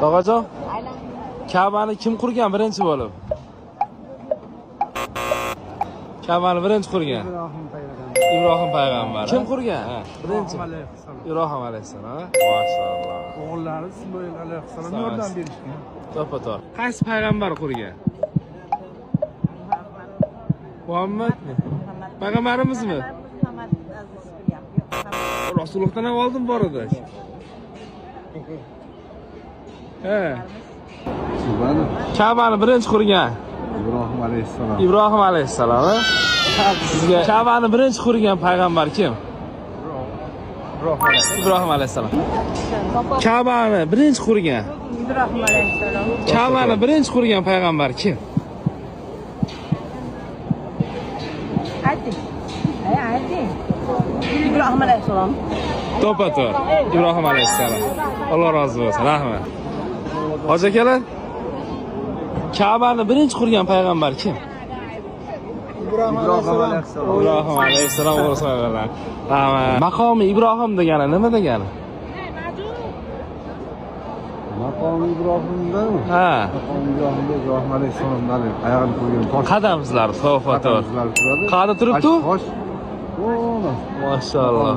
Tog'ajon, Ka'bani kim qurgan birinchi bo'lib? Ka'bani birinchi qurgan Ibrohim payg'ambar. Kim qurgan? Birinchi Ibrohim alayhissalom. Maşallah. O'g'illari Ismoil alayhissalom yordam berishgan. To'ppa-to'g'ri. Qaysi payg'ambar qurgan? Muhammadmi? Payg'ambarimizmi? Rasulullohdan ham oldin bor edi. Ka'bani birinchi qurgan Ibrohim alayhissalom. Ibrohim alayhissalom. Sizga Ka'bani birinchi qurgan payg'ambar kim? Ibrohim alayhissalom. Ka'bani birinchi qurgan Ibrohim alayhissalom. Ka'bani birinchi qurgan payg'ambar kim? Ayting. Ayting. Ibrohim alayhissalom. To'ppa-to'g'ri. Ibrohim alayhissalom. Alloh rozi bo'lsin. Rahmat. Hoji akalar, Ka'bani birinchi qurgan payg'ambar kim? Ibrohim alayhissalom. Ibrohim alayhissalom o'rsoqlar. Rahmat. Maqomi Ibrohim degani nima degani? Maqomi Ibrohimdan. Ha. Maqomi Ibrohimda Ibrohim alayhissalomdan ayog'ini qo'ygan tosh. Qadamlar, to'ppa-to'g'ri. Qani turibdi? Tosh. Maşallah.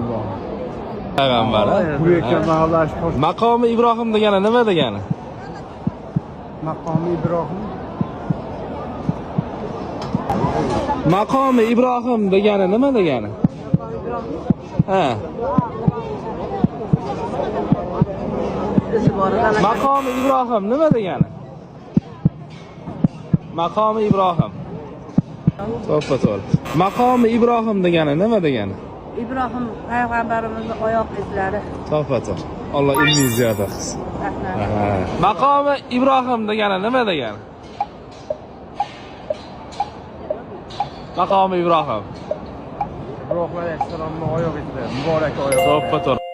Payg'ambar. Burayotgan mahalla tosh. Maqomi Ibrohim degani nima degani? Maqomi Ibrohim. Maqomi Ibrohim degani nima degani? Ha. Maqomi Ibrohim nima degani? Maqomi Ibrohim. To'ppa-to'g'ri. Maqomi Ibrohim degani nima degani? Ibrohim payg'ambarimizning oyoq izlari. To'ppa-to'g'ri. Alloh ilmingizni ziyoda qilsin. Rahmat. Maqomi Ibrohim degani nima degani? Maqomi Ibrohim. Ibrohim alayhissalomning oyoq izlari, muborak oyoq. To'ppa-to'g'ri.